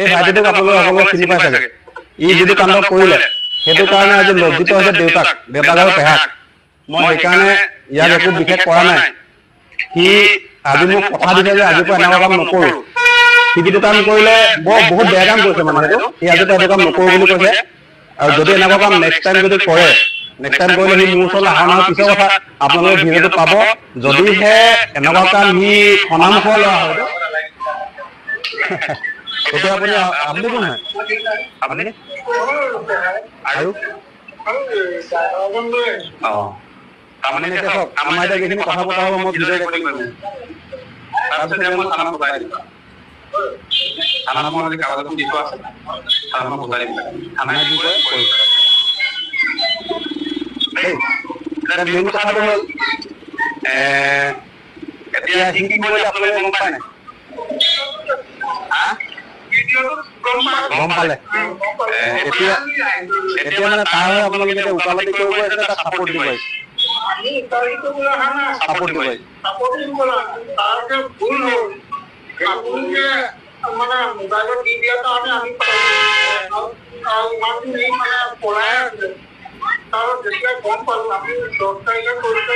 এই ভাইটিটোক আপোনালোকে সকলোৱে চিনি পাই চাগে। ই যিটো কাণ্ড কৰিলে সেইটো কাৰণে আজি লজ্জিত হৈছে দেউতাক আৰু পেহাক। মই সেইকাৰণে ইয়াক একো বিশেষ কৰা নাই। সি আজি মোক কথা দিছে যে আজিৰ পৰা এনেকুৱা কাম নকৰো। সি যিটো কাম কৰিলে বহুত বেয়া কাম কৰিছে মানে সেইটো। সি আজিৰ পৰা এইটো কাম নকৰো বুলি কৈছে। আৰু যদি এনেকুৱা কাম নেক্সট টাইম যদি কৰে, নেক্সট টাইম কৰিলে সি মোৰ ওচৰলৈ অহা নহয় পিছৰ কথা। আপোনালোকে ভিডিঅ'টো পাব। যদিহে এনেকুৱা কাম সি সনামুখৰ লোৱা হয়তো তেতিয়া আপুনি আপুনি কোন হয়? আপুনি আৰু তাৰমানে এতিয়া চাওক, আমাৰ এতিয়া যিখিনি কথা পতা হ'ব মই ভিডিঅ' ৰেকৰ্ডিং কৰিম। তাৰপিছত মই থানাত পঠাই দিম। থানাত মই আজি কাগজ এখন দি থোৱা আছে, থানাত মই পঠাই দিম। থানাই কি কৰে কৰিব। এতিয়া মেইন কথাটো হ'ল এতিয়া সি কি কৰিলে আপোনালোকে গম পায় নাই? গম পালে। এতিয়া মানে তাৰ হৈ আপোনালোকে এতিয়া উকালতি কৰিব আহিছে, তাক চাপৰ্ট দিব আহিছে। চাপৰ্ট দিব আহিছে। মানে মোবাইলত দি দিয়া কাৰণে আমি পলাই আছে। তাৰ যেতিয়া গম পালো আমি 10 তাৰিখে কৰিছে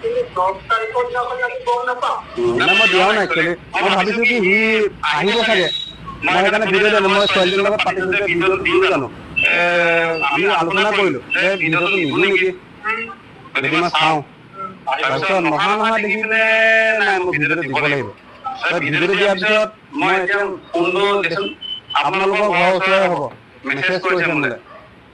কিন্তু 10 তাৰিখৰ দিনাখন আমি গম নাপাওঁ। মই দিয়াও নাই একচুৱেলি। মই ভাবিছো কি সি আহিব চাগে। মই সেইকাৰণে ভিডিঅ' দিলো। মই ছোৱালীজনীৰ লগত পাতিছো যে ভিডিঅ'টো দিলো জানো। আমি আলোচনা কৰিলো যে ভিডিঅ'টো নিদো নেকি, যদি মই চাওঁ। তাৰপিছত নহা দেখি পেলাই নাই মই ভিডিঅ'টো দিব লাগিব। ভিডিঅ'টো দিয়াৰ পিছত মই এতিয়া ফোনটো দেচোন, আপোনালোকৰ ঘৰৰ ওচৰৰে হ'ব। মেছেজ কৰিছে মোলৈ,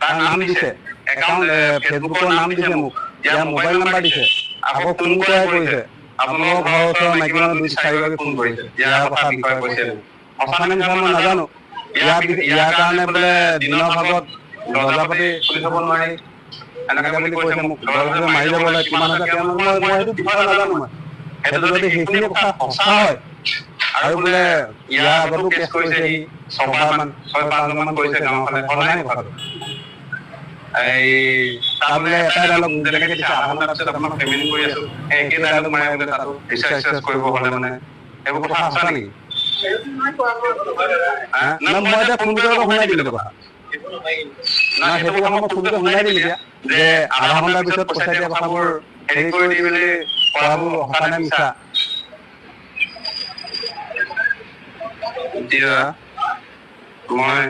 তাৰ নাম দিছে, একাউণ্ট ফেচবুকৰ নাম দিছে মোক, ইয়াৰ মোবাইল নাম্বাৰ দিছে, আকৌ ফোন কৰাই কৰিছে। আপোনালোকৰ ঘৰৰ ওচৰৰ মাইকী মানুহ 2-4গৰাকী ফোন কৰিছে, ইয়াৰ কথা বিষয়ে কৈছে। সঁচা নে মিছা মই নাজানো। ইয়াৰ কাৰণে বোলে দিনৰ ভাগত দৰ্জা পাতি খুলি থব নোৱাৰি এনেকে বুলি কৈছে মোক। দৰ্জাটো মাৰি যাব লাগে, কিমান হাজাৰ মই সেইটো বিষয়ে নাজানো। মই সেইটো যদি সেইখিনি কথা সঁচা হয় আৰু বোলে ইয়াৰ আগতো কেছ কৰিছে সি 6-5মান কৰিছে গাঁৱৰ ফালে, সলাই কথাটো। এই তাৰ বোলে এটাই ডাইলগ যেনেকে দিছে, আধা ঘণ্টাৰ পিছত আপোনাক পেমেণ্ট কৰি আছো, একে ডাইলগ মাৰে বোলে তাতো ৰিচাৰ্জ কৰিব হলে মানে। এইবোৰ কথা সঁচা নেকি? মই এতিয়া ফোন কৰিব শুনাই দিলো কথা। নাই সেইটো কথা মই ফোনটো শুনাই দিলো এতিয়া, যে আধা ঘণ্টাৰ পিছত পইচা দিয়া কথাবোৰ হেৰি কৰি দি মেলি কৰাবোৰ সঁচা নে মিছা। এতিয়া মই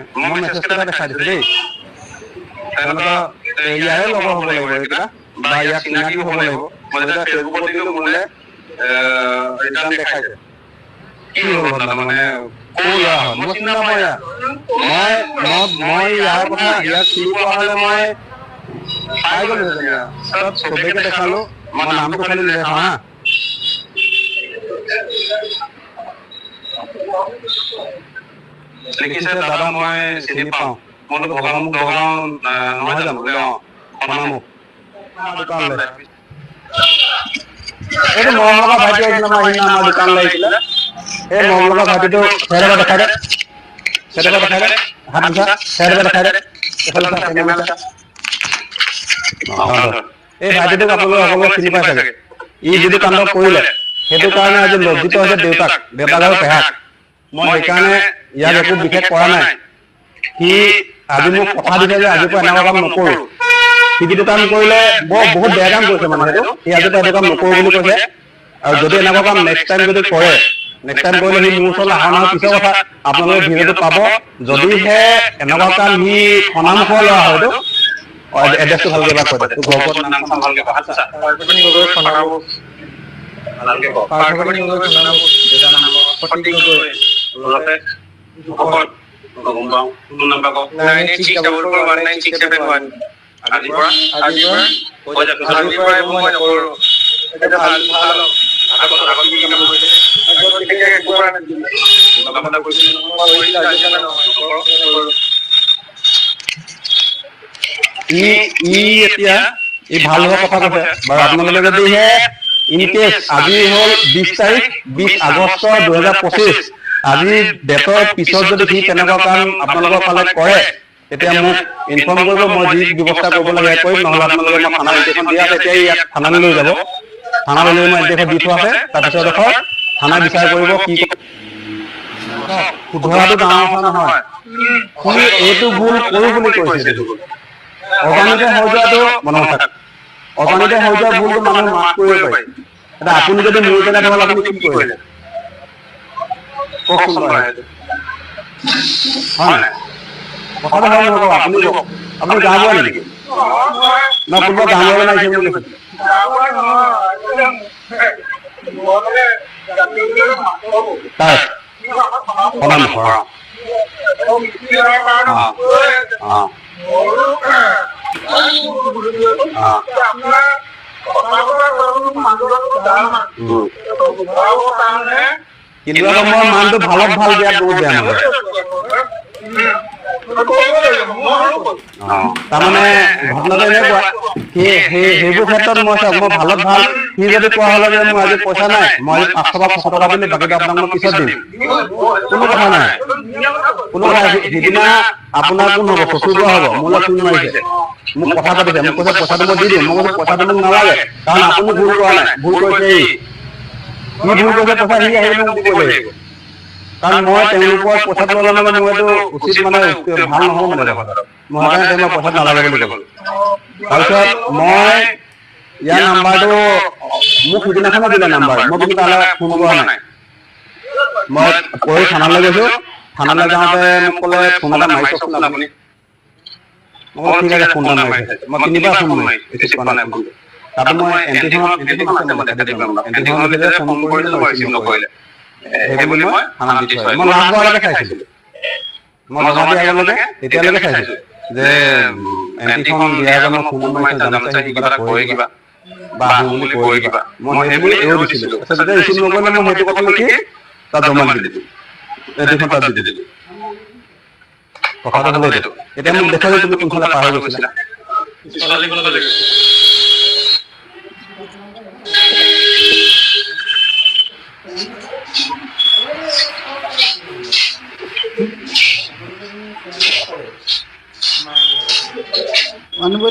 মেছেজ কেইটা দেখাই দিছো দেই। তেওঁলোকৰ ইয়াৰে লগৰ হ'ব লাগিব এইকেইটা, বা ইয়াৰ চিনাকি হ'ব লাগিব। মই যেতিয়া ফেচবুকত দিলো মোলে ৰিটাৰ্ণ দেখাইছে। কি হ'ল ঘটনা মানে কৰ ল'ৰা হয় মই চিনি নাপাওঁ ইয়াক। মই ইয়াৰ কথা ইয়াক চিনি পোৱা হলে মই পাই গলো হেতেন। চব চবেকে দেখালো, মই নামটো খালি নেদেখাও হা। লিখিছে দাদা মই চিনি পাওঁ। মই ভগামুখ নগাঁও নহয় জানো বোলে। সনামুখ এইটো মৰম লগা ভাইটি আহিছিলে, আমাৰ সিদিনা আমাৰ দোকান লাগিছিলে। এই মৰম লগা ভাইটিটো চেহেৰা দেখাই দে, চেহেৰা দেখাই দে, হাত মিছা চেহেৰা দেখাই দে। এই ভাইটিটোক আপোনালোকে সকলোৱে চিনি পাই চাগে। ই যিটো কাণ্ড কৰিলে সেইটো কাৰণে আজি লজ্জিত হৈছে দেউতাক আৰু পেহাক। মই সেইকাৰণে ইয়াক একো বিশেষ কৰা নাই। সি আজি মোক কথা দিছে যে আজিৰ পৰা এনেকুৱা কাম নকৰো। সি যিটো কাম কৰিলে বহুত বেয়া কাম কৰিছে মানে সেইটো। সি আজিৰ পৰা এইটো কাম নকৰো বুলি কৈছে। আৰু যদি এনেকুৱা কাম নেক্সট টাইম যদি কৰে, নেক্সট টাইম কৰিলে সি মোৰ ওচৰলৈ অহা নহয় পিছৰ কথা। আপোনালোকে ভিডিঅ'টো পাব। যদিহে এনেকুৱা কাম সি সনামুখৰ লোৱা হয়তো। এড্ৰেছটো ভালকে এবাৰ কৈ দে, তোৰ ঘৰ ক'ত, নাম চাম ভালকে কয়। ভালকে ক। পাৰ্থপ্ৰতিম গগৈ সনামুখ, দেউতাৰ নাম সঠিক গগৈ, ঘৰতে ভকত। গম পাওঁ। ফোন নাম্বাৰ ক 9864419671। আজিৰ পৰা কৈ যা। আজিৰ পৰা এইবোৰ মই নকৰো। এটা ভাল আগত কি কাম কৰিছে একো কৰা নাই। কামটা কৰিছিল ই এতিয়া ই ভাল হোৱা কথা কৈছে বাৰু। আপোনালোকে যদিহে ইনকেছ আজি হ'ল 20 তাৰিখ 20 আগষ্ট 2025, আজি ডেটৰ পিছত যদি সি তেনেকুৱা কাম আপোনালোকৰ ফালে কৰে তেতিয়া মোক ইনফৰ্ম কৰিব। মই যি ব্যৱস্থা কৰিব লাগে কৰিম। নহ'লে আপোনালোকে মই থানাত এপ্লিকেশ্যন দিয়া আছে, এতিয়া ইয়াক থানালৈ লৈ যাব। থানালৈ লৈ মই এপ্লিকেশ্যন দি থোৱা আছে। তাৰপিছত থানাই বিচাৰ কৰিব কি শুধৰাটো ডাঙৰ কথা নহয়। সি এইটো ভুল কৰো বুলি কৈছে। অজানিতে হৈ যোৱাটো মনত থাক, অজানিতে হৈ যোৱা ভুলটো মানুহে মাফ কৰিব পাৰি। এতিয়া আপুনি যদি মোৰ জেগাত হ'ল আপুনি কি কৰিলে কওকচোন বাৰু সেইটো, হয় নাই? কথাটো হয় নহয়, আপুনি কওক। আপুনি গাঁও বুঢ়া নেকি? না কোনোবা গাঁও বুঢ়া লাগিছে বুলি কৈছে? তাই সমান ভৰা কিন্তু মই মানটো ভালত ভাল দিয়াত বহুত বেয়া নহয়। তাৰমানে ঘটনাটো এনেকুৱা, সেইবোৰ ক্ষেত্ৰত মই ভালত ভাল। সি যদি কোৱা হলে যে মোৰ আজি পইচা নাই, মই আজি 500 বা 600 টকা দিলে বাকীটো আপোনাক মই পিছত দিম, কোনো কথা নাই, কোনো কথা। সিদিনা আপোনাৰ কোন হ'ব, চচুৰ পৰা হ'ব, মোলৈ ফোন মাৰিছে, মোক কথা পাতিছে, মোক কৈছে পইচাটো মই দি দিম। মই কৈছো পইচাটো মোক নালাগে, কাৰণ আপুনি ভুল কৰা নাই, ভুল কৰিছে সি ভুল কৰিছে, পইচা সি আহি মোক দিব লাগিব। কাৰণ মই তেওঁলোকৰ পইচাটো ল'লে মানে মোৰ এইটো উচিত মানে ভাল নহ'ব মানে কথাটো। মই সেইকাৰণে তেওঁলোকক পইচাটো নালাগে বুলি ক'লো। তাৰপিছত মই ইয়াৰ নাম্বাৰটো মোক সিদিনাখনে দিলে নাম্বাৰ, মই কিন্তু তালৈ ফোন কৰা নাই। মই পৰহি থানালৈ গৈছো, থানালৈ যাওঁতে মোক ক'লে ফোন এটা মাৰি চাওকচোন আপুনি। মই ক'লো ঠিক আছে, ফোন এটা মাৰি চাইছো। মই 3 বাৰ ফোন মাৰি ৰিচিভ কৰা নাই ফোনটো। তাতো মই এণ্টিখন আছে, মই দেখাই দিম আপোনাক। এণ্টিখন দিলে ফোন কৰিলে মই ৰিচিভ নকৰিলে, সেই বুলি মই থানাত দি থৈ আহিলো। মই লাষ্ট বাৰলৈকে চাইছিলো, মই জমা দিয়াৰ আগলৈকে তেতিয়ালৈকে চাইছো যে এণ্টিখন দিয়াৰ আগত মই ফোন মাৰিছো, জানো চাই কিবা এটা কৰে কিবা বা আহো বুলি কয় কিবা, মই সেই বুলি এৰি দিছিলো। তাৰপিছত যেতিয়া ৰিচিভ নকৰিলে মই সেইটো কথা লিখি তাত জমা দি দিলো, এণ্টিখন তাত দি দিলো। কথাটো হ'ল এইটো। এতিয়া মোক দেখুৱাইছো তুমি কোনফালে পাৰ হৈ গৈছিলা। কোনফালে মানে